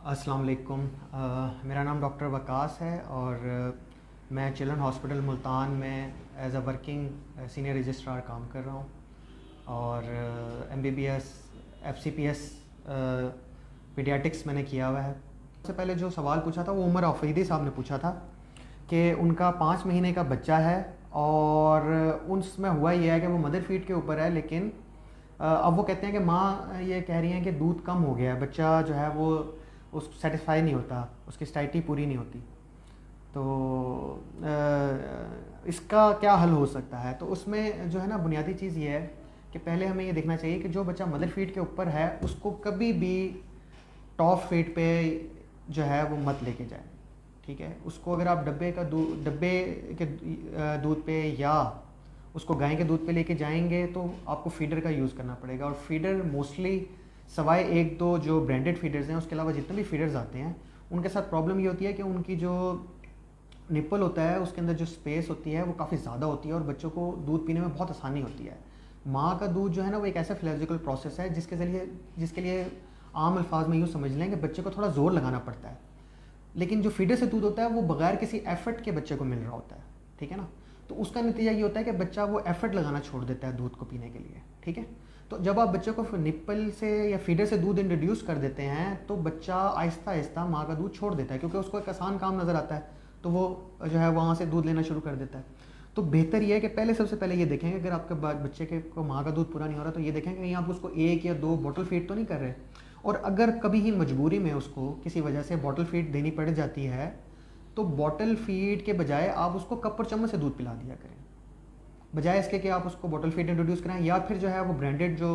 अस्सलाम वालेकुम। मेरा नाम डॉक्टर वकास है और मैं चिल्ड्रन हॉस्पिटल मुल्तान में as a working senior registrar काम कर रहा हूँ और MBBS FCPS पीडियाट्रिक्स मैंने किया हुआ है। सबसे पहले जो सवाल पूछा था वो उमर आफरीदी साहब ने पूछा था कि उनका 5 महीने का बच्चा है और उसमें हुआ ये है कि वो मदर फीड के ऊपर है, लेकिन अब वो कहते हैं कि माँ ये कह रही हैं कि दूध कम हो गया है, बच्चा जो है वो उस सेटिस्फाई नहीं होता, उसकी स्टाइटी पूरी नहीं होती। तो इसका क्या हल हो सकता है? तो उसमें जो है ना, बुनियादी चीज़ ये है कि पहले हमें ये देखना चाहिए कि जो बच्चा मदर फीड के ऊपर है उसको कभी भी टॉप फीड पे जो है वो मत लेके जाए। ठीक है, उसको अगर आप डब्बे के दूध पे या उसको गाय के दूध पे लेके जाएंगे तो आपको फीडर का यूज़ करना पड़ेगा। और फीडर मोस्टली सवाए एक दो जो ब्रांडेड फीडर्स हैं, उसके अलावा जितने भी फीडर्स आते हैं उनके साथ प्रॉब्लम ये होती है कि उनकी जो निप्पल होता है उसके अंदर जो स्पेस होती है वो काफ़ी ज़्यादा होती है और बच्चों को दूध पीने में बहुत आसानी होती है। माँ का दूध जो है ना वो एक ऐसा फिजियोलॉजिकल प्रोसेस है जिसके लिए आम अल्फाज में यूँ समझ लें कि बच्चे को थोड़ा ज़ोर लगाना पड़ता है, लेकिन जो फीडर से दूध होता है वो बगैर किसी एफर्ट के बच्चे को मिल रहा होता है। ठीक है ना, तो उसका नतीजा ये होता है कि बच्चा वो एफर्ट लगाना छोड़ देता है दूध को पीने के लिए। ठीक है, तो जब आप बच्चे को निप्पल से या फीडर से दूध इंट्रोड्यूस कर देते हैं तो बच्चा आहिस्ता आहिस्ता माँ का दूध छोड़ देता है, क्योंकि उसको एक आसान काम नज़र आता है, तो वो जो है वहाँ से दूध लेना शुरू कर देता है। तो बेहतर ये है कि सबसे पहले ये देखेंगे, अगर आपके बच्चे के को माँ का दूध पूरा नहीं हो रहा तो ये देखेंगे कहीं आप उसको 1 या 2 बॉटल फीड तो नहीं कर रहे। और अगर कभी ही मजबूरी में उसको किसी वजह से बॉटल फीड देनी पड़ जाती है तो बॉटल फीड के बजाय आप उसको कप और चम्मच से दूध पिला दिया करें, बजाय इसके कि आप उसको बॉटल फीड इंट्रोड्यूस कराएं। या फिर जो है वो ब्रांडेड जो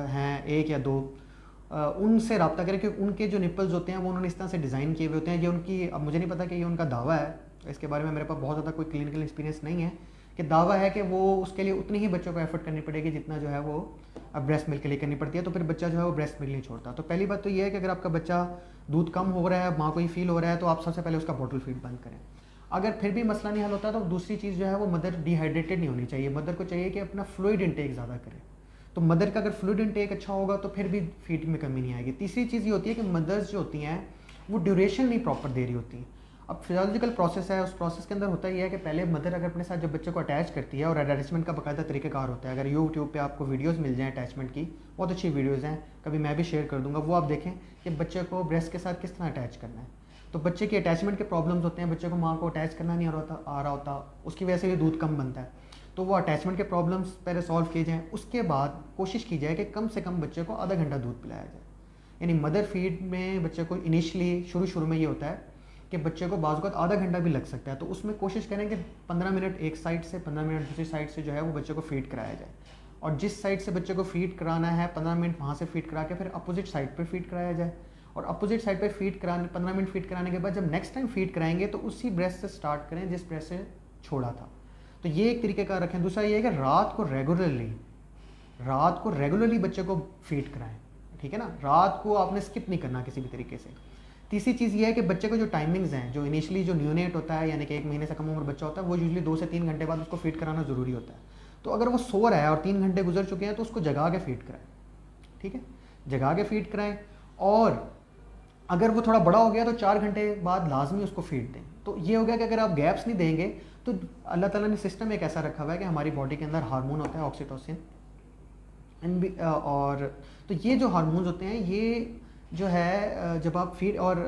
हैं 1 या 2 उनसे रब्ता करें, क्योंकि उनके जो निप्पल्स होते हैं वो उन्होंने इस तरह से डिज़ाइन किए हुए होते हैं। ये उनकी, अब मुझे नहीं पता कि ये उनका दावा है, इसके बारे में मेरे पास बहुत ज़्यादा कोई क्लिनिकल एक्सपीरियंस नहीं है, कि दावा है कि वो उसके लिए उतनी ही बच्चों को एफर्ट करनी पड़ेगी जितना जो है वो ब्रेस्ट मिल्क के लिए करनी पड़ती है, तो फिर बच्चा जो है वो ब्रेस्ट मिल्क नहीं छोड़ता। तो पहली बात तो ये है कि अगर आपका बच्चा दूध कम हो रहा है, माँ को ही फील हो रहा है, तो आप सबसे पहले उसका बॉटल फीड बंद करें। अगर फिर भी मसला नहीं हल होता तो दूसरी चीज़ जो है वो मदर डिहाइड्रेटेड नहीं होनी चाहिए। मदर को चाहिए कि अपना फ्लूइड इंटेक ज़्यादा करे। तो मदर का अगर फ्लूइड इंटेक अच्छा होगा तो फिर भी फीड में कमी नहीं आएगी। तीसरी चीज़ ये होती है कि मदर्स जो होती हैं वो ड्यूरेशन नहीं प्रॉपर दे रही होती। अब फिजियोलॉजिकल प्रोसेस है, उस प्रोसेस के अंदर होता ही है कि पहले मदर अगर अपने साथ जब बच्चे को अटैच करती है, और अटैचमेंट का बाकायदा तरीक़ाकार होता है, अगर यूट्यूब पे आपको वीडियोस मिल जाएं अटैचमेंट की, बहुत अच्छी वीडियोज़ हैं, कभी मैं भी शेयर कर दूंगा, वो आप देखें कि बच्चे को ब्रेस्ट के साथ किस तरह अटैच करना है। तो बच्चे की अटैचमेंट के प्रॉब्लम्स होते हैं, बच्चे को माँ को अटैच करना नहीं आ रहा होता, उसकी वजह से भी दूध कम बनता है। तो वो अटैचमेंट के प्रॉब्लम्स पहले सॉल्व किए जाएँ, उसके बाद कोशिश की जाए कि कम से कम बच्चे को आधा घंटा दूध पिलाया जाए। यानी मदर फीड में बच्चे को इनिशियली शुरू में ये होता है कि बच्चे को बाज़ आधा घंटा भी लग सकता है, तो उसमें कोशिश करें कि 15 मिनट एक साइड से, 15 मिनट दूसरी साइड से जो है वो बच्चे को फीड कराया जाए। और जिस साइड से बच्चे को फीड कराना है 15 मिनट वहाँ से फीड करा के फिर अपोजिट साइड पर फीड कराया जाए। और अपोजिट साइड पर फीड कराने 15 मिनट फीड कराने के बाद जब नेक्स्ट टाइम फीड कराएंगे तो उसी ब्रेस्ट से स्टार्ट करें जिस ब्रेस्ट से छोड़ा था। तो ये एक तरीके का रखें। दूसरा ये है कि रात को रेगुलरली बच्चे को फीड कराएं। ठीक है ना, रात को आपने स्किप नहीं करना किसी भी तरीके से। तीसरी चीज़ ये है कि बच्चे को जो टाइमिंग्स हैं, जो इनिशियली जो न्यूनेट होता है यानी कि 1 महीने से कम उम्र बच्चा होता है, वो यूजुअली 2 से 3 घंटे बाद उसको फीड कराना ज़रूरी होता है। तो अगर वो सो रहा है और 3 घंटे गुजर चुके हैं तो उसको जगा के फीड कराएं। ठीक है, जगा के फीड कराएं। और अगर वो थोड़ा बड़ा हो गया तो 4 घंटे बाद लाजमी उसको फीड दें। तो ये हो गया कि अगर आप गैप्स नहीं देंगे तो अल्लाह ताला ने सिस्टम एक ऐसा रखा हुआ है कि हमारी बॉडी के अंदर हार्मोन होता है ऑक्सीटोसिन, और तो ये जो हार्मोन्स होते हैं ये जो है जब आप फीड और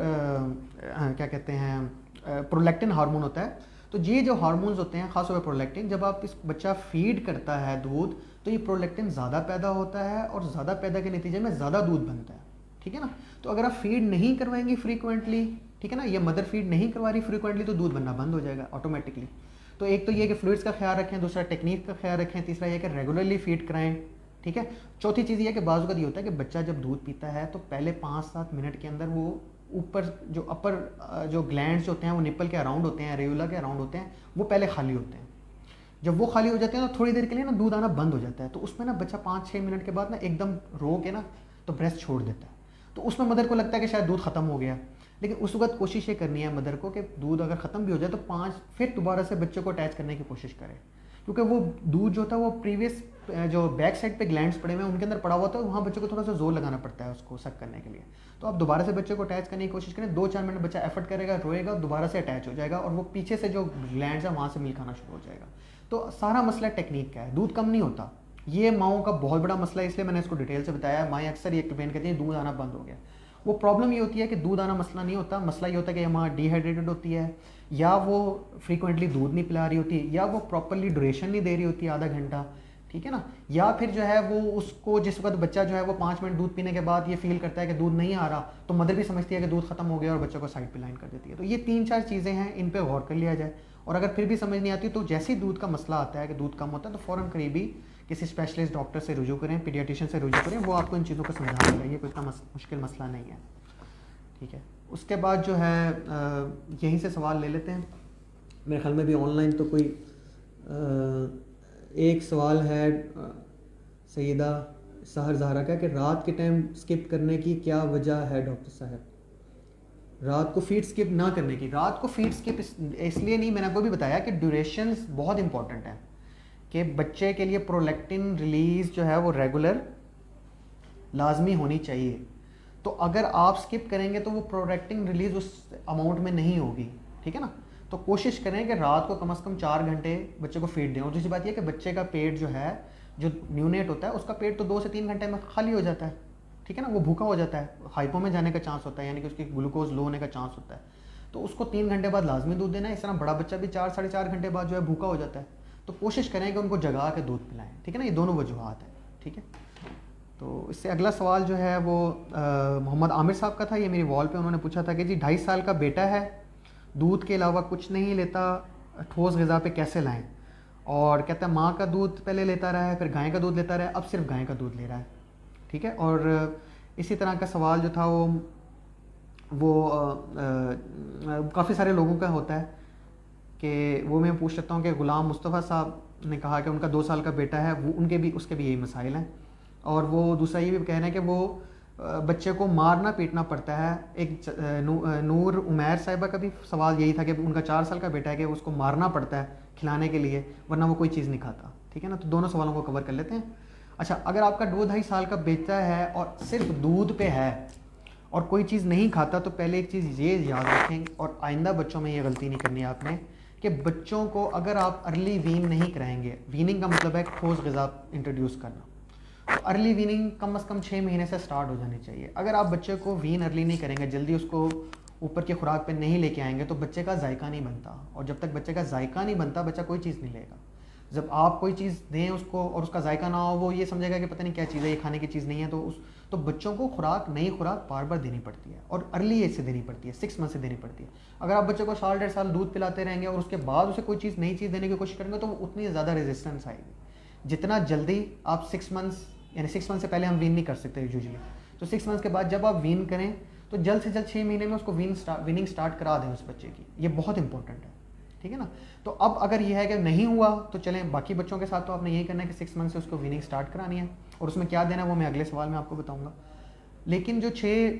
क्या कहते हैं प्रोलैक्टिन हार्मोन होता है, तो ये जो हार्मोन्स होते हैं खासतौर पर प्रोलैक्टिन, जब आप इस बच्चा फीड करता है दूध तो ये प्रोलैक्टिन ज़्यादा पैदा होता है और ज़्यादा पैदा के नतीजे में ज़्यादा दूध बनता है। ठीक है ना, तो अगर आप फीड नहीं करवाएंगे फ्रीक्वेंटली, ठीक है ना, ये मदर फीड नहीं करवा रही फ्रीक्वेंटली, तो दूध बनना बंद हो जाएगा ऑटोमेटिकली। तो एक तो ये कि फ्लूइड्स का ख्याल रखें, दूसरा टेक्निक का ख्याल रखें, तीसरा ये कि रेगुलरली फीड कराएं। ठीक है, चौथी चीज़ ये है कि बाज़ वक़्त ये होता है कि बच्चा जब दूध पीता है तो पहले 5-7 मिनट के अंदर वो ऊपर जो अपर जो ग्लैंड्स होते हैं वो निप्पल के अराउंड होते हैं, रेगुला के अराउंड होते हैं, वो पहले खाली होते हैं। जब वो खाली हो जाते हैं तो थोड़ी देर के लिए ना दूध आना बंद हो जाता है, तो उसमें ना बच्चा 5-6 मिनट के बाद ना एकदम रो के ना तो ब्रेस्ट छोड़ देता है। तो उसमें मदर को लगता है कि शायद दूध ख़त्म हो गया, लेकिन उस वक्त कोशिश ये करनी है मदर को कि दूध अगर ख़त्म भी हो जाए तो 5 फिर दोबारा से बच्चे को अटैच करने की कोशिश करें, क्योंकि वो दूध जो था वो प्रीवियस जो बैक साइड पे ग्लैंड्स पड़े हुए हैं उनके अंदर पड़ा हुआ था, वहाँ बच्चे को थोड़ा सा जोर लगाना पड़ता है उसको सक करने के लिए। तो आप दोबारा से बच्चे को अटैच करने की कोशिश करें, 2-4 मिनट बच्चा एफर्ट करेगा, रोएगा, दोबारा से अटैच हो जाएगा और वो पीछे से जो ग्लैंड्स है वहाँ से मिल्क आना शुरू हो जाएगा। तो सारा मसला टेक्निक का है, दूध कम नहीं होता। ये माओं का बहुत बड़ा मसला है, इसलिए मैंने इसको डिटेल से बताया। माएँ अक्सर ये कंप्लेन करती हैं दूध आना बंद हो गया। वो प्रॉब्लम ये होती है कि दूध आना मसला नहीं होता, मसला ये होता है कि माँ डिहाइड्रेटेड होती है, या वो फ्रीक्वेंटली दूध नहीं पिला रही होती, या वो प्रॉपरली ड्यूरेशन नहीं दे रही होती आधा घंटा, ठीक है ना, या फिर जो है वो उसको जिस वक्त बच्चा जो है वो 5 मिनट दूध पीने के बाद ये फील करता है कि दूध नहीं आ रहा, तो मदर भी समझती है कि दूध खत्म हो गया और बच्चों को साइड पे लाइन कर देती है। तो ये 3-4 चीज़ें हैं, इन पे गौर कर लिया जाए। और अगर फिर भी समझ नहीं आती तो जैसे ही दूध का मसला आता है कि दूध कम होता है तो फ़ौरन करीबी किसी स्पेशलिस्ट डॉक्टर से रुजू करें, पीडियाट्रिशियन से रुजू करें, वो आपको इन चीज़ों को समझा देगा। ये कोई इतना मुश्किल मसला नहीं है, ठीक है। उसके बाद जो है यहीं से सवाल ले लेते हैं। मेरे ख्याल में भी ऑनलाइन तो कोई एक सवाल है सईदा सहर ज़हरा का कि रात के टाइम स्किप करने की क्या वजह है डॉक्टर साहब? रात को फीड स्किप ना करने की, रात को फीड स्किप इसलिए नहीं, मैंने आपको भी बताया कि ड्यूरेशन बहुत इंपॉर्टेंट है कि बच्चे के लिए प्रोलैक्टिन रिलीज जो है वो रेगुलर लाजमी होनी चाहिए। तो अगर आप स्किप करेंगे तो वो प्रोलैक्टिन रिलीज उस अमाउंट में नहीं होगी, ठीक है ना। तो कोशिश करें कि रात को कम से कम 4 घंटे बच्चे को फीड दें। और दूसरी बात यह कि बच्चे का पेट जो है, जो न्यूनेट होता है उसका पेट तो 2 से 3 घंटे में खाली हो जाता है, ठीक है ना, वो भूखा हो जाता है, हाइपो में जाने का चांस होता है, यानी कि उसकी ग्लूकोज लो होने का चांस होता है। तो उसको 3 घंटे बाद लाजमी दूध देना है। इस तरह बड़ा बच्चा भी 4-4.5 घंटे बाद जो है भूखा हो जाता है, तो कोशिश करें कि उनको जगा के दूध पिलाएं, ठीक है ना। ये दोनों वजूहात हैं, ठीक है। तो इससे अगला सवाल जो है वो मोहम्मद आमिर साहब का था। ये मेरी वॉल पे उन्होंने पूछा था कि जी 2.5 साल का बेटा है, दूध के अलावा कुछ नहीं लेता, ठोस ग़िज़ा पे कैसे लाएं? और कहता है माँ का दूध पहले लेता रहा है, फिर गाय का दूध लेता रहा है, अब सिर्फ गाय का दूध ले रहा है, ठीक है। और इसी तरह का सवाल जो था वो काफ़ी सारे लोगों का होता है कि वो मैं पूछ सकता हूँ कि ग़ुलाम मुस्तफ़ा साहब ने कहा कि उनका 2 साल का बेटा है, वो उसके भी यही मसाइल हैं। और वो दूसरा ये भी कह रहे हैं कि वो बच्चे को मारना पीटना पड़ता है। एक नूर उमैर साहिबा का भी सवाल यही था कि उनका 4 साल का बेटा है कि उसको मारना पड़ता है खिलाने के लिए, वरना वो कोई चीज़ नहीं खाता, ठीक है ना। तो दोनों सवालों को कवर कर लेते हैं। अच्छा, अगर आपका 2-2.5 साल का बेटा है और सिर्फ दूध पे है और कोई चीज़ नहीं खाता, तो पहले एक चीज़ ये याद रखें और आइंदा बच्चों में ये गलती नहीं करनी है आपने, कि बच्चों को अगर आप अर्ली वीन नहीं कराएंगे, वीनिंग का मतलब है ठोस ग़िज़ा इंट्रोड्यूस करना, तो अर्ली वीनिंग कम से कम 6 महीने से स्टार्ट हो जानी चाहिए। अगर आप बच्चे को वीन अर्ली नहीं करेंगे, जल्दी उसको ऊपर की खुराक पे नहीं लेके आएंगे, तो बच्चे का जायका नहीं बनता, और जब तक बच्चे का जायका नहीं बनता बच्चा कोई चीज़ नहीं लेगा। जब आप कोई चीज़ दें उसको और उसका जायका ना हो, वो ये समझेगा कि पता नहीं क्या चीज़ है, ये खाने की चीज़ नहीं है। तो बच्चों को खुराक, नई खुराक बार बार देनी पड़ती है और अर्ली एज से देनी पड़ती है, 6 मंथ से देनी पड़ती है। अगर आप बच्चे को 1.5 साल दूध पिलाते रहेंगे और उसके बाद उसे कोई चीज़, नई चीज़ देने की कोशिश करेंगे, तो वो उतनी ज़्यादा रेजिस्टेंस आएगी। जितना जल्दी आप 6 मंथ्स, यानी 6 मंथ से पहले हम वीन नहीं कर सकते यूजुअली, तो 6 मंथ्स के बाद जब आप वीन करें तो जल्द से जल्द 6 महीने में उसको वीनिंग स्टार्ट करा दें उस बच्चे की। ये बहुत इंपॉर्टेंट है, ठीक है ना। तो अब अगर ये है कि नहीं हुआ तो चलें, बाकी बच्चों के साथ तो आपने यही करना है कि 6 मंथ से उसको वीनिंग स्टार्ट करानी है, और उसमें क्या देना है वो मैं अगले सवाल में आपको बताऊंगा। लेकिन जो 6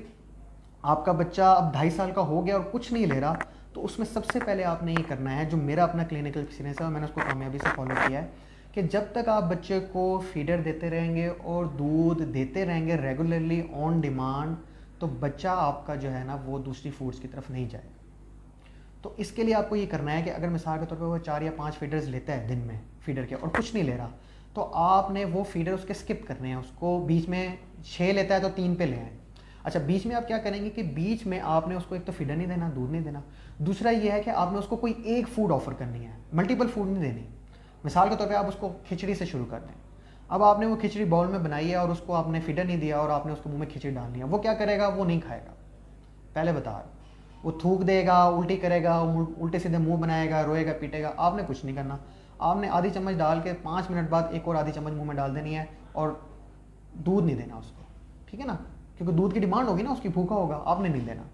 आपका बच्चा अब 2.5 साल का हो गया और कुछ नहीं ले रहा, तो उसमें सबसे पहले आपने ये करना है, जो मेरा अपना क्लिनिकल एक्सपीरियंस है और मैंने उसको कामयाबी से फॉलो किया है, कि जब तक आप बच्चे को फीडर देते रहेंगे और दूध देते रहेंगे रेगुलरली ऑन डिमांड, तो बच्चा आपका जो है ना वो दूसरी फूड्स की तरफ नहीं जाएगा। तो इसके लिए आपको ये करना है कि अगर मिसाल के तौर पे वो 4 या 5 फीडर्स लेता है दिन में फीडर के और कुछ नहीं ले रहा, तो आपने वो फीडर उसके स्किप करने हैं। उसको बीच में 6 लेता है तो 3 पे ले आए। अच्छा, बीच में आप क्या करेंगे कि बीच में आपने उसको एक तो फीडर नहीं देना, दूध नहीं देना, दूसरा ये है कि आपने उसको कोई एक फूड ऑफर करनी है, मल्टीपल फूड नहीं देनी। मिसाल के तौर पे आप उसको खिचड़ी से शुरू कर दें। अब आपने वो खिचड़ी बाउल में बनाई है और उसको आपने फीडर नहीं दिया और आपने उसको मुंह में खिचड़ी डाल दिया, वो क्या करेगा? वो नहीं खाएगा, पहले बता रहा। वो थूक देगा, उल्टी करेगा, उल्टे सीधे मुंह बनाएगा, रोएगा, पीटेगा। आपने कुछ नहीं करना, आपने आधी चम्मच डाल के 5 मिनट बाद एक और आधी चम्मच मुंह में डाल देनी है और दूध नहीं देना उसको, ठीक है ना, क्योंकि दूध की डिमांड होगी ना, उसकी भूखा होगा, आपने नहीं देना।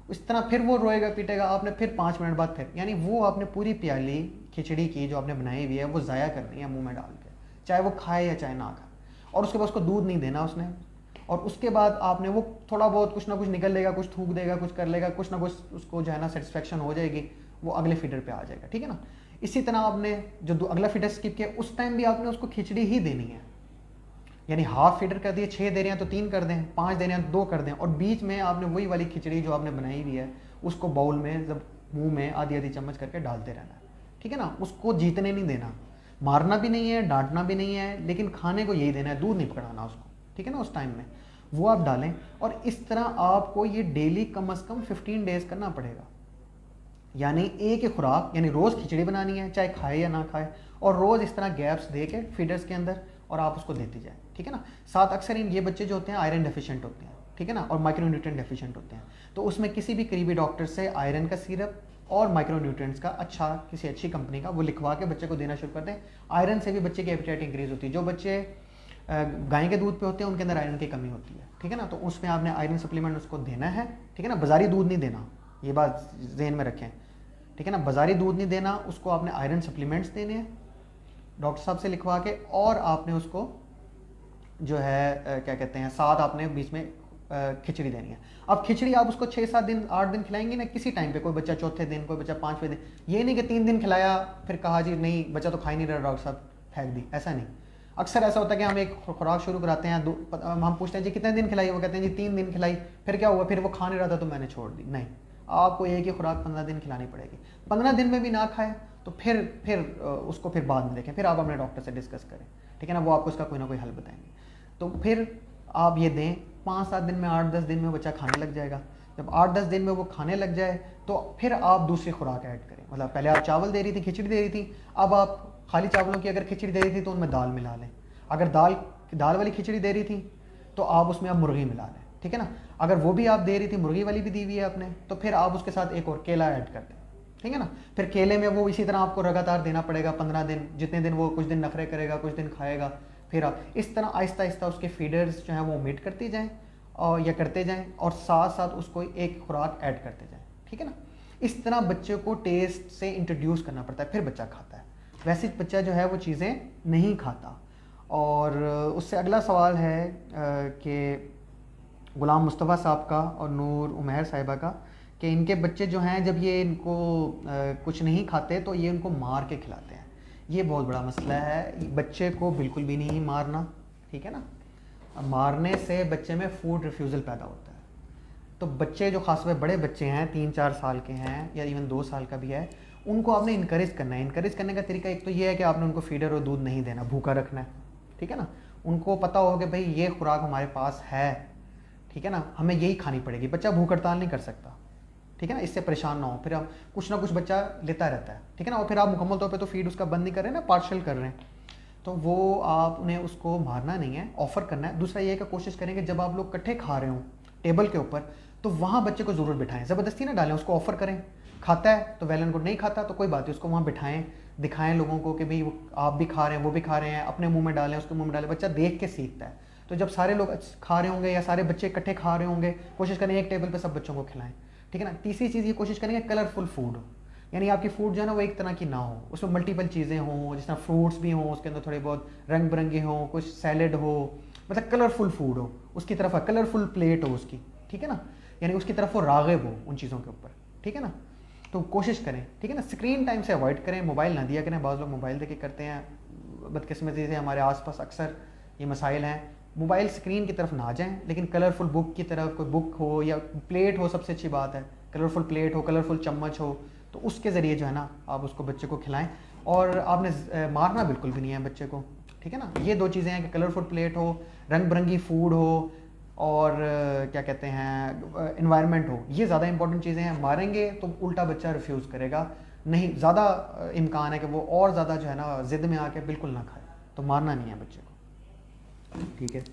इस तरह फिर वो रोएगा, पीटेगा, आपने फिर 5 मिनट बाद फिर, यानी वो आपने पूरी प्याली खिचड़ी की जो आपने बनाई हुई है वो ज़ाया करनी है मुंह में डाल के, चाहे वो खाए या चाहे ना खाए। और उसके बाद उसको दूध नहीं देना उसने, और उसके बाद आपने वो थोड़ा बहुत कुछ ना कुछ निकल लेगा, कुछ थूक देगा, कुछ कर लेगा, कुछ ना कुछ उसको जो है ना सेटिस्फेक्शन हो जाएगी, वो अगले फीडर पे आ जाएगा, ठीक है ना। इसी तरह आपने जो अगला फीडर स्किप किया उस टाइम भी आपने उसको खिचड़ी ही देनी है, यानी हाफ फीडर कर दिए, 6 दे रहे हैं तो 3 कर दें, 5 दे रहे हैं तो 2 कर दें, और बीच में आपने वही वाली खिचड़ी जो आपने बनाई हुई है उसको बाउल में जब मुंह में आधी आधी चम्मच करके डालते रहना है, ठीक है ना। उसको जीतने नहीं देना, मारना भी नहीं है, डांटना भी नहीं है, लेकिन खाने को यही देना है, दूध नहीं पकड़ाना उसको, ठीक है ना। उस टाइम में वो आप डालें, और इस तरह आपको ये डेली कम से कम 15 डेज करना पड़ेगा। यानी एक ही खुराक, यानी रोज़ खिचड़ी बनानी है, चाहे खाए या ना खाए, और रोज़ इस तरह गैप्स दे के फीडर्स के अंदर और आप उसको देती जाए, ठीक है ना। साथ अक्सर ये बच्चे जो होते हैं आयरन डेफिशिएंट होते हैं, ठीक है ना, और माइक्रोन्यूट्रिएंट डेफिशिएंट होते हैं, तो उसमें किसी भी करीबी डॉक्टर से आयरन का सिरप और माइक्रोन्यूट्रिएंट्स का अच्छा, किसी अच्छी कंपनी का वो लिखवा के बच्चे को देना शुरू कर दें। आयरन से भी बच्चे की एपिटाइट इंक्रीज होती है। जो बच्चे गाय के दूध पे होते हैं उनके अंदर आयरन की कमी होती है, ठीक है ना, तो उसमें आपने आयरन सप्लीमेंट उसको देना है, ठीक है ना। बाजारी दूध नहीं देना, ये बात जहन में रखें, ठीक है ना। बाजारी दूध नहीं देना, उसको आपने आयरन सप्लीमेंट्स देने हैं डॉक्टर साहब से लिखवा के, और आपने उसको जो है क्या कहते हैं, साथ आपने बीच में खिचड़ी देनी है। अब खिचड़ी आप उसको 6-7 दिन 8 दिन खिलाएंगे ना, किसी टाइम पे, कोई बच्चा चौथे दिन, कोई बच्चा 5वें दिन, ये नहीं कि 3 दिन खिलाया फिर कहा जी नहीं बच्चा तो खा ही नहीं रहा डॉक्टर साहब फेंक दी, ऐसा नहीं। अक्सर ऐसा होता है कि हम एक खुराक शुरू कराते हैं, हम पूछते हैं जी कितने दिन खिलाई, वो कहते हैं जी 3 दिन खिलाई, फिर क्या हुआ, फिर वो खा नहीं रहा था तो मैंने छोड़ दी। नहीं, आपको एक ही खुराक 15 दिन खिलानी पड़ेगी। 15 दिन में भी ना खाए तो फिर उसको फिर बाद में देखें, फिर आप अपने डॉक्टर से डिस्कस करें, ठीक है ना, वो आपको इसका कोई ना कोई हल बताएंगे। तो फिर आप ये दें, 5-7 दिन में, 8-10 दिन में बच्चा खाने लग जाएगा। जब 8-10 दिन में वो खाने लग जाए तो फिर आप दूसरी खुराक ऐड करें। मतलब पहले आप चावल दे रही थी, खिचड़ी दे रही थी, अब आप खाली चावलों की अगर खिचड़ी दे रही थी तो उनमें दाल मिला लें। अगर दाल वाली खिचड़ी दे रही थी तो आप उसमें आप मुर्गी मिला लें, ठीक है ना। अगर वो भी आप दे रही थी, मुर्गी वाली भी दी हुई है आपने, तो फिर आप उसके साथ एक और केला ऐड कर दें, ठीक है ना। फिर केले में वो इसी तरह आपको लगातार देना पड़ेगा 15 दिन, जितने दिन वो, कुछ दिन नखरे करेगा, कुछ दिन खाएगा, फिर आप इस तरह आहिस्ता आहिस्ता उसके फीडर्स जो हैं वो मीट करती जाएं और या करते जाएं, और साथ साथ उसको एक खुराक ऐड करते जाएं, ठीक है ना। इस तरह बच्चे को टेस्ट से इंट्रोड्यूस करना पड़ता है, फिर बच्चा खाता है। वैसे बच्चा जो है वो चीज़ें नहीं खाता। और उससे अगला सवाल है कि गुलाम मुस्तफ़ा साहब का और नूर उमैर साहिबा का, कि इनके बच्चे जो हैं जब ये इनको कुछ नहीं खाते तो ये उनको मार के खिलाते हैं। ये बहुत बड़ा मसला है, बच्चे को बिल्कुल भी नहीं मारना, ठीक है ना। मारने से बच्चे में फूड रिफ्यूज़ल पैदा होता है। तो बच्चे जो खास तौर बड़े बच्चे हैं, 3-4 साल के हैं या इवन 2 साल का भी है, उनको आपने इनकरेज करना है। इनकरेज करने का तरीका एक तो ये है कि आपने उनको फीडर और दूध नहीं देना, भूखा रखना है, ठीक है ना। उनको पता होगा कि भाई ये खुराक हमारे पास है, ठीक है ना, हमें यही खानी पड़ेगी। बच्चा भूख हड़ताल नहीं कर सकता, ठीक है ना, इससे परेशान ना हो। फिर आप कुछ ना कुछ बच्चा लेता रहता है, ठीक है ना, और फिर आप मुकम्मल तौर पे तो फीड उसका बंद नहीं कर रहे हैं ना, पार्शल कर रहे हैं, तो वो आप उन्हें उसको मारना नहीं है, ऑफ़र करना है। दूसरा ये है कि कोशिश करेंगे जब आप लोग इकट्ठे खा रहे हो टेबल के ऊपर, तो वहाँ बच्चे को ज़रूर बिठाएं, ज़बरदस्ती ना डालें, उसको ऑफ़र करें। खाता है तो वेल एंड गुड, नहीं खाता तो कोई बात नहीं, उसको वहाँ बिठाएं, दिखाएं लोगों को कि भाई आप भी खा रहे हैं, वो भी खा रहे हैं, अपने मुँह में डालें, उसके मुँह में डालें। बच्चा देख के सीखता है। तो जब सारे लोग खा रहे होंगे या सारे बच्चे इकट्ठे खा रहे होंगे, कोशिश करें एक टेबल पर सब बच्चों को खिलाएं, ठीक है ना। तीसरी चीज़ ये कोशिश करेंगे कलरफुल फूड हो, यानी आपकी फूड जो है ना वो एक तरह की ना हो, उसमें मल्टीपल चीज़ें हों, जिस तरह फ्रूट्स भी हों, उसके अंदर थोड़े बहुत रंग बिरंगे हों, कुछ सैलड हो, मतलब कलरफुल फूड हो, उसकी तरफ कलरफुल प्लेट हो उसकी, ठीक है ना, यानी उसकी तरफ वो राग़िब हो उन चीज़ों के ऊपर, ठीक है ना। तो कोशिश करें, ठीक है ना। स्क्रीन टाइम से अवॉइड करें, मोबाइल ना दिया करें। बाज़ लोग मोबाइल देके करते हैं, बदकिस्मती से हमारे आसपास अक्सर ये मसाइल हैं। मोबाइल स्क्रीन की तरफ ना जाएं, लेकिन कलरफुल बुक की तरफ, कोई बुक हो या प्लेट हो, सबसे अच्छी बात है, कलरफुल प्लेट हो, कलरफुल चम्मच हो, तो उसके ज़रिए जो है ना आप उसको बच्चे को खिलाएं। और आपने मारना बिल्कुल भी नहीं है बच्चे को, ठीक है ना। ये 2 चीज़ें हैं कि कलरफुल प्लेट हो, रंग बिरंगी फूड हो, और क्या कहते हैं इन्वायरमेंट हो, ये ज़्यादा इंपॉर्टेंट चीज़ें हैं। मारेंगे तो उल्टा बच्चा रिफ्यूज़ करेगा, नहीं, ज़्यादा इम्कान है कि वो और ज़्यादा जो है ना ज़िद में आके बिल्कुल ना खाए। तो मारना नहीं है बच्चे को, ठीक है।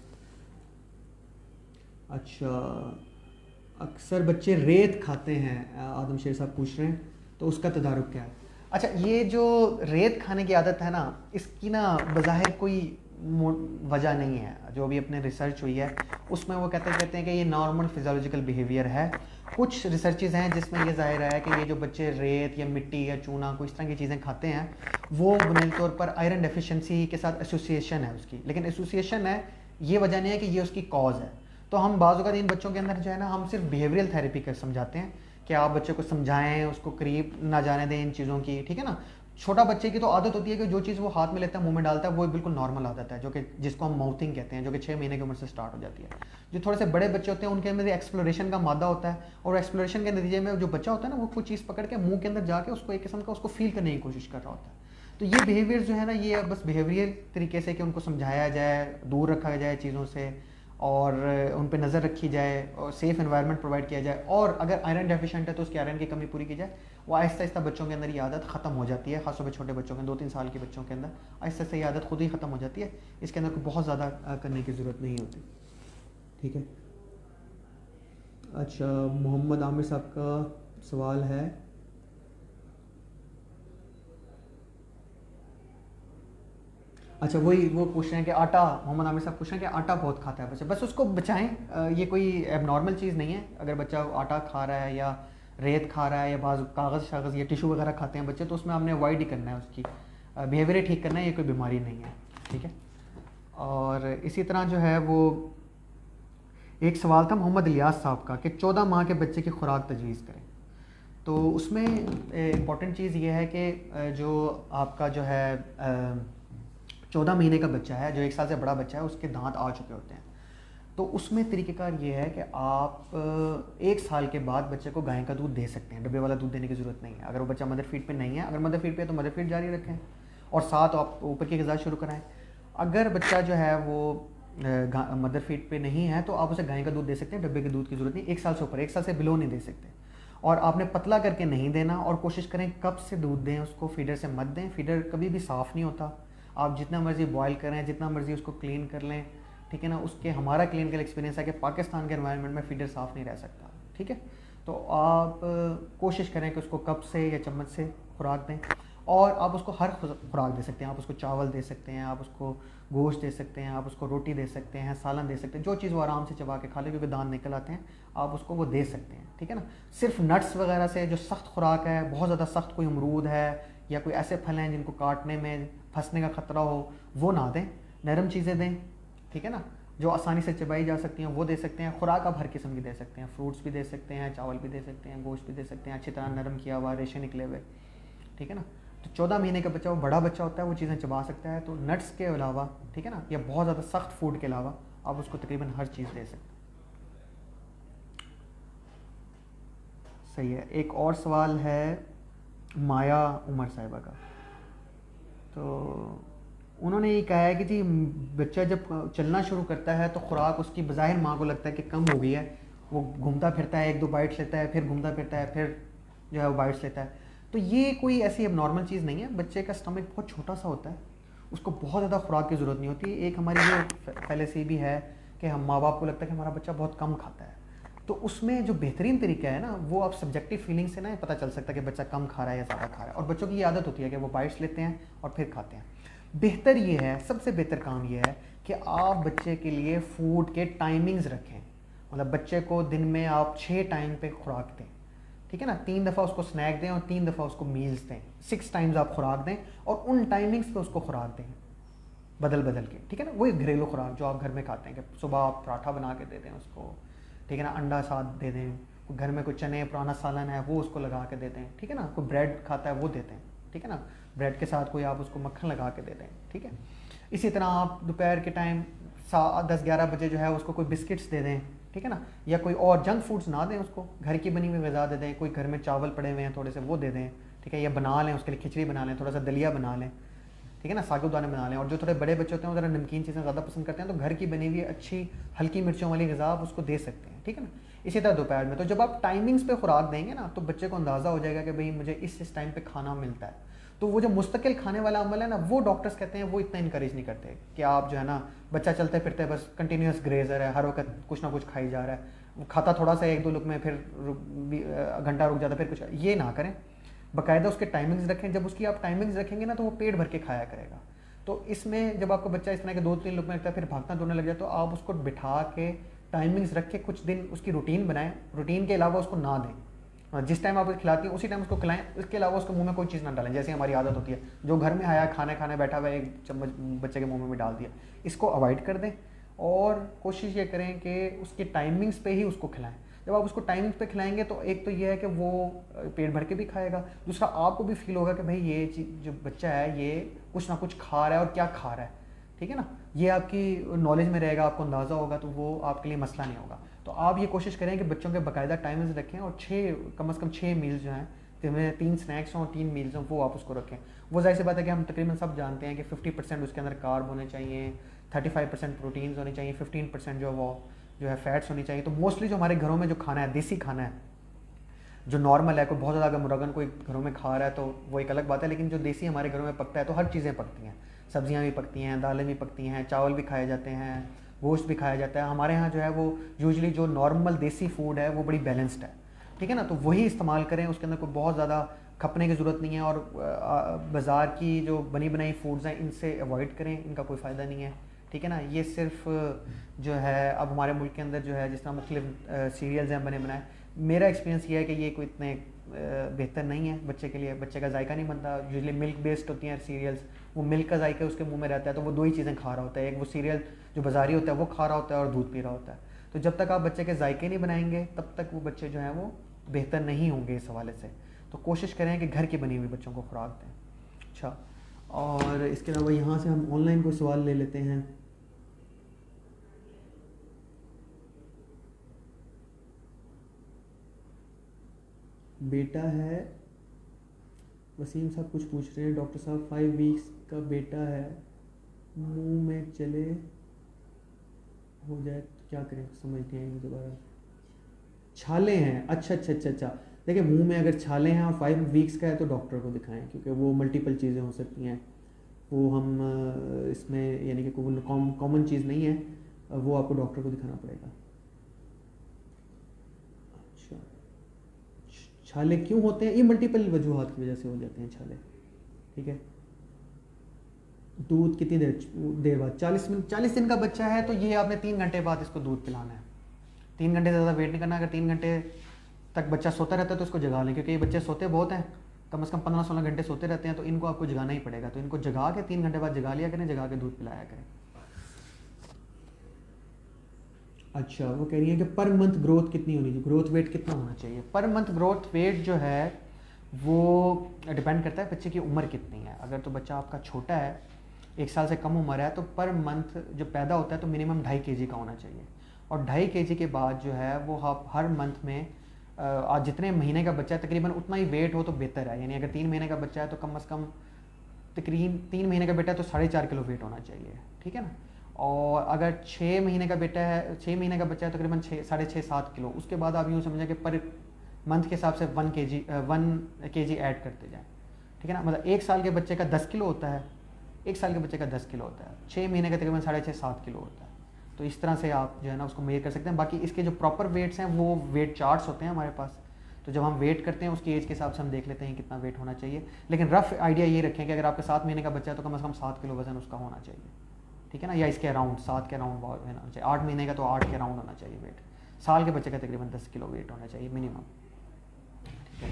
अच्छा, अक्सर बच्चे रेत खाते हैं, आदम शेर साहब पूछ रहे हैं, तो उसका तदारुक क्या है? अच्छा, ये जो रेत खाने की आदत है ना, इसकी ना बज़ाहिर कोई वजह नहीं है। जो भी अपने रिसर्च हुई है उसमें वो कहते हैं कि ये नॉर्मल फिजियोलॉजिकल बिहेवियर है। कुछ रिसर्चेज हैं जिसमें ये ज़ाहिर है कि ये जो बच्चे रेत या मिट्टी या चूना कोई इस तरह की चीज़ें खाते हैं, वो बुनियादी तौर पर आयरन डेफिशिएंसी के साथ एसोसिएशन है उसकी, लेकिन एसोसिएशन है, ये वजह नहीं है कि ये उसकी कॉज है। तो हम बाज़ औक़ात इन बच्चों के अंदर जो है ना, हम सिर्फ बिहेवियरल थेरेपी कर समझाते हैं कि आप बच्चे को समझाएं, उसको करीब ना जाने दें इन चीज़ों की, ठीक है ना। छोटा बच्चे की तो आदत होती है कि जो चीज़ वो हाथ में लेता है मुंह में डालता है वो बिल्कुल नॉर्मल आदत है, जो कि जिसको हम माउथिंग कहते हैं, जो कि 6 महीने की उम्र से स्टार्ट हो जाती है। जो थोड़े से बड़े बच्चे होते हैं उनके अंदर एक्सप्लोरेशन का मादा होता है, और एक्सप्लोरेशन के नतीजे में जो बच्चा होता है ना वो कोई चीज़ पकड़ के मुंह के अंदर जाके उसको एक किस्म का उसको फील करने की कोशिश कर रहा होता है। तो ये बिहेवियर जो है ना, ये बस बिहेवियर तरीके से कि उनको समझाया जाए, दूर रखा जाए चीज़ों से, और उन पे नज़र रखी जाए, और सेफ़ एनवायरनमेंट प्रोवाइड किया जाए, और अगर आयरन डेफिशिएंट है तो उसकी आयरन की कमी पूरी की जाए। वो आहिस्ता आहिस्ता बच्चों के अंदर ये आदत ख़त्म हो जाती है, खासतौर पर छोटे बच्चों के 2-3 साल के बच्चों के अंदर आहिस्ता आहिस्ता ये आदत खुद ही ख़त्म हो जाती है। इसके अंदर कोई बहुत ज़्यादा करने की ज़रूरत नहीं होती। ठीक है। अच्छा, मोहम्मद आमिर साहब का सवाल है, अच्छा वही वो पूछ रहे हैं कि आटा, मोहम्मद आमिर साहब पूछ रहे हैं कि आटा बहुत खाता है बच्चा, बस उसको बचाएं। ये कोई एबनॉर्मल चीज़ नहीं है। अगर बच्चा आटा खा रहा है या रेत खा रहा है या बाज़ कागज़ शागज़ या टिशू वगैरह खाते हैं बच्चे, तो उसमें हमने अवॉइड ही करना है, उसकी बिहेवियर ठीक करना है, ये कोई बीमारी नहीं है। ठीक है। और इसी तरह जो है वो एक सवाल था मोहम्मद इलियास साहब का कि 14 माह के बच्चे की खुराक तजवीज़ करें। तो उसमें इम्पॉर्टेंट चीज़ ये है कि जो आपका जो है 14 महीने का बच्चा है, जो 1 साल से बड़ा बच्चा है, उसके दांत आ चुके होते हैं। तो उसमें तरीक़ेकार ये है कि आप 1 साल के बाद बच्चे को गाय का दूध दे सकते हैं, डब्बे वाला दूध देने की ज़रूरत नहीं है। अगर वो बच्चा मदर फीड पे नहीं है, अगर मदर फीड पे है तो मदर फीड जारी रखें, और साथ आप ऊपर की ग़िज़ा शुरू कराएं। अगर बच्चा जो है वो मदर फीड पे नहीं है तो आप उसे गाय का दूध दे सकते हैं, डब्बे के दूध की ज़रूरत नहीं। 1 साल से ऊपर, 1 साल से बिलो नहीं दे सकते। और आपने पतला करके नहीं देना, और कोशिश करें कब से दूध दें उसको, फीडर से मत दें। फीडर कभी भी साफ़ नहीं होता, आप जितना मर्ज़ी बॉयल करें, जितना मर्ज़ी उसको क्लीन कर लें, ठीक है ना। उसके हमारा क्लिनिकल एक्सपीरियंस है कि पाकिस्तान के एनवायरनमेंट में फीडर साफ़ नहीं रह सकता। ठीक है। तो आप कोशिश करें कि उसको कप से या चम्मच से खुराक दें, और आप उसको हर खुराक दे सकते हैं। आप उसको चावल दे सकते हैं, आप उसको गोश्त दे सकते हैं, आप उसको रोटी दे सकते हैं, सालन दे सकते हैं, जो चीज़ वो आराम से चबा के खा ले, क्योंकि दांत निकल आते हैं, आप उसको वो दे सकते हैं। ठीक है ना। सिर्फ नट्स वगैरह से जो सख्त खुराक है, बहुत ज़्यादा सख्त कोई अमरूद है या कोई ऐसे फल हैं जिनको काटने में फंसने का ख़तरा हो, वो ना दें। नरम चीज़ें दें, ठीक है ना, जो आसानी से चबाई जा सकती हैं, वो दे सकते हैं। खुराक आप हर किस्म की दे सकते हैं, फ्रूट्स भी दे सकते हैं, चावल भी दे सकते हैं, गोश्त भी दे सकते हैं, अच्छी तरह नरम किया हुआ, रेशे निकले हुए। ठीक है ना। तो 14 महीने का बच्चा, वो बड़ा बच्चा होता है, वो चीज़ें चबा सकता है। तो नट्स के अलावा, ठीक है ना, या बहुत ज़्यादा सख्त फूड के अलावा आप उसको तकरीबन हर चीज़ दे सकते हैं। सही है। एक और सवाल है माया उमर साहिबा का। तो उन्होंने ये कहा है कि जी बच्चा जब चलना शुरू करता है तो खुराक उसकी बज़ाहिर माँ को लगता है कि कम हो गई है, वो घूमता फिरता है, 1-2 बाइट्स लेता है, फिर घूमता फिरता है, फिर जो है वो बाइट्स लेता है। तो ये कोई ऐसी अब नॉर्मल चीज़ नहीं है। बच्चे का स्टमक बहुत छोटा सा होता है, उसको बहुत ज़्यादा खुराक की ज़रूरत नहीं होती। एक हमारी ये पहले से भी है कि हम माँ बाप को लगता है कि हमारा बच्चा बहुत कम खाता है। तो उसमें जो बेहतरीन तरीका है ना, वो आप सब्जेक्टिव फीलिंग से ना पता चल सकता है कि बच्चा कम खा रहा है या ज़्यादा खा रहा है। और बच्चों की ये आदत होती है कि वो बाइट्स लेते हैं और फिर खाते हैं। बेहतर ये है, सबसे बेहतर काम ये है कि आप बच्चे के लिए फूड के टाइमिंग्स रखें। मतलब बच्चे को दिन में आप 6 टाइम पे खुराक दें, ठीक है ना। 3 दफ़ा उसको स्नैक दें और 3 दफ़ा उसको मील्स दें। 6 टाइम्स आप खुराक दें और उन टाइमिंग्स पे उसको खुराक दें, बदल बदल के, ठीक है ना। वही घरेलू खुराक जो आप घर में खाते हैं कि सुबह आप पराठा बना के दे दें उसको, ठीक है ना, अंडा साथ दे दें, घर में कोई चने पुराना सालन है वो उसको लगा के दे दें, ठीक है ना। कोई ब्रेड खाता है वो देते हैं, ठीक है ना, ब्रेड के साथ कोई आप उसको मक्खन लगा के दे दें, ठीक है। इसी तरह आप दोपहर के टाइम 10-11 बजे जो है उसको कोई बिस्किट्स दे दें, ठीक है ना। या कोई और जंक फूड्स ना दें उसको, घर की बनी हुई ग़िज़ा दे दें। कोई घर में चावल पड़े हुए हैं थोड़े से, वो दे दें, ठीक है। या बना लें, उसके लिए खिचड़ी बना लें, थोड़ा सा दलिया बना लें, ठीक है ना, साबूदाने बना लें। और जो थोड़े बड़े बच्चे होते हैं वो ज़रा नमकीन चीज़ें ज़्यादा पसंद करते हैं, तो घर की बनी हुई अच्छी हल्की मिर्चों वाली ग़िज़ा आप उसको दे सकते हैं, ठीक है ना। इसी तरह दोपहर में, तो जब आप टाइमिंग्स पे खुराक देंगे ना, तो बच्चे को अंदाज़ा हो जाएगा कि भाई मुझे इस टाइम पे खाना मिलता है। तो वो जो मुस्तकिल खाने वाला अमल है ना, वो डॉक्टर्स कहते हैं वो इतना इंकरेज नहीं करते कि आप जो है ना, बच्चा चलते फिरते बस कंटिन्यूस ग्रेजर है, हर वक्त कुछ ना कुछ खाई जा रहा है, वो खाता थोड़ा सा 1-2 लुक में, फिर घंटा रुक जाता, फिर कुछ, ये ना करें। बाकायदा उसके टाइमिंग्स रखें। जब उसकी आप टाइमिंग्स रखेंगे ना, तो वो पेट भर के खाया करेगा। तो इसमें जब आपका बच्चा इस तरह के 2-3 लुक में लगता है, फिर भागना दौड़ने लग जाए, तो आप उसको बिठा के टाइमिंग्स रख के कुछ दिन उसकी रूटीन बनाएं। रूटीन के अलावा उसको ना दें, जिस टाइम आप खिलाती हैं उसी टाइम उसको खिलाएं। इसके अलावा उसके मुंह में कोई चीज़ ना डालें, जैसे हमारी आदत होती है, जो घर में आया खाने बैठा हुआ 1 चम्मच बच्चे के मुंह में भी डाल दिया। इसको अवॉइड कर दें और कोशिश ये करें कि उसकी टाइमिंग्स पे ही उसको खिलाएं। जब आप उसको टाइम पे खिलाएंगे तो एक तो ये है कि वो पेट भर के भी खाएगा, दूसरा आपको भी फील होगा कि भाई ये चीज़ जो बच्चा है ये कुछ ना कुछ खा रहा है और क्या खा रहा है, ठीक है ना, ये आपकी नॉलेज में रहेगा, आपको अंदाज़ा होगा, तो वो आपके लिए मसला नहीं होगा। तो आप ये कोशिश करें कि बच्चों के बाकायदा टाइमिंग्स रखें और कम से कम 6 मील्स जो हैं, जिनमें 3 स्नैक्स हों, 3 मील्स हों, वो आप उसको रखें। वो जाहिर सी बात है कि हम तकरीबन सब जानते हैं कि 50% उसके अंदर कार्ब होने चाहिए, 35% प्रोटीन्स होने चाहिए, 15% जो है फैट्स होनी चाहिए। तो मोस्टली जो हमारे घरों में जो खाना है, देसी खाना है, जो नॉर्मल है, कोई बहुत ज़्यादा मुरगन कोई घरों में खा रहा है तो वो एक अलग बात है, लेकिन जो देसी हमारे घरों में पकता है तो हर चीज़ें पकती हैं, सब्जियां भी पकती हैं, दालें भी पकती हैं, चावल भी खाए जाते हैं, गोश्त भी खाया जाता है। हमारे यहाँ जो है वो यूजुअली जो नॉर्मल देसी फूड है वो बड़ी बैलेंस्ड है, ठीक है ना, तो वही इस्तेमाल करें, उसके अंदर कोई बहुत ज़्यादा खपने की ज़रूरत नहीं है। और बाज़ार की जो बनी बनाई फूड्स हैं इनसे अवॉइड करें, इनका कोई फ़ायदा नहीं है, ठीक है ना। ये सिर्फ जो है अब हमारे मुल्क के अंदर जो है जिस तरह मुख्तलिफ सीरियल्स हैं बने बनाए, मेरा एक्सपीरियंस ये है कि ये कोई इतने बेहतर नहीं है बच्चे के लिए, बच्चे का जायका नहीं बनता। यूजुअली मिल्क बेस्ड होती हैं सीरियल्स, वो मिल्क का जायका उसके मुंह में रहता है, तो वो दो ही चीज़ें खा रहा होता है, एक वो सीरियल जो बाज़ारी होता है वो खा रहा होता है और दूध पी रहा होता है। तो जब तक आप बच्चे के जायके नहीं बनाएंगे तब तक वो बच्चे जो हैं वो बेहतर नहीं होंगे इस हवाले से। तो कोशिश करें कि घर की बनी हुई बच्चों को खुराक दें। अच्छा, और इसके अलावा यहाँ से हम ऑनलाइन कोई सवाल ले लेते हैं। बेटा है, वसीम साहब कुछ पूछ रहे हैं, डॉक्टर साहब 5 वीक्स का बेटा है, मुंह में चले हो जाए तो क्या करें, समझते हैं दोबारा। छाले हैं, अच्छा, देखिए मुंह में अगर छाले हैं और 5 वीक्स का है तो डॉक्टर को दिखाएं, क्योंकि वो मल्टीपल चीज़ें हो सकती हैं, वो हम इसमें यानी कि कोई कॉमन चीज़ नहीं है, वो आपको डॉक्टर को दिखाना पड़ेगा। अच्छा, छाले क्यों होते हैं? ये मल्टीपल वजूहात की वजह से हो जाते हैं छाले, ठीक है। दूध कितनी देर बाद? 40 मिनट। 40 दिन का बच्चा है तो ये आपने 3 घंटे बाद इसको दूध पिलाना है, 3 घंटे से ज़्यादा वेट नहीं करना। अगर 3 घंटे तक बच्चा सोता रहता है तो इसको जगा लें, क्योंकि ये बच्चे सोते बहुत हैं, कम से कम 15-16 घंटे सोते रहते हैं, तो इनको आपको जगाना ही पड़ेगा। तो इनको जगा के 3 घंटे बाद जगा लिया करें, जगा के दूध पिलाया करें। अच्छा, वो कह रही है कि पर मंथ ग्रोथ कितनी होनी चाहिए, ग्रोथ वेट कितना होना चाहिए? पर मंथ ग्रोथ वेट जो है वो डिपेंड करता है बच्चे की उम्र कितनी है। अगर तो बच्चा आपका छोटा है, 1 साल से कम उम्र है, तो पर मंथ जब पैदा होता है तो मिनिमम 2.5 kg का होना चाहिए। और 2.5 kg के बाद जो है वो आप हर मंथ में आज जितने महीने का बच्चा है तकरीबन उतना ही वेट हो तो बेहतर है। यानी अगर 3 महीने का बच्चा है तो कम से कम तकरीबन 3 महीने का बेटा है तो 4.5 किलो वेट होना चाहिए, ठीक है ना। और अगर 6 महीने का बेटा है, 6 महीने का बच्चा है तो तकरीबन 6.5-7 किलो। उसके बाद आप यूँ समझें कि पर मंथ के हिसाब से 1 kg ऐड करते जाएँ, ठीक है ना। मतलब 1 साल के बच्चे का 10 किलो होता है, 1 साल के बच्चे का 10 किलो होता है, 6 महीने का तकरीबन 6.5-7 किलो होता है। तो इस तरह से आप जो है ना उसको मेजर कर सकते हैं। बाकी इसके जो प्रॉपर वेट्स हैं वो वेट चार्ट्स होते हैं हमारे पास, तो जब हम वेट करते हैं उसकी एज के हिसाब से हम देख लेते हैं कितना वेट होना चाहिए। लेकिन रफ आइडिया ये रखें कि अगर आपका 7 महीने का बच्चा है तो कम से कम 7 किलो वजन उसका होना चाहिए, ठीक है ना, या इसके अराउंड 7 के अराउंड होना चाहिए। 8 महीने का तो 8 के अराउंड होना चाहिए वेट। साल के बच्चे का तकरीबन 10 किलो वेट होना चाहिए मिनिमम।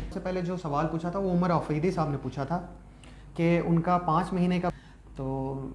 सबसे पहले जो सवाल पूछा था वो उमर आफरीदी साहब ने पूछा था कि उनका 5 महीने का, तो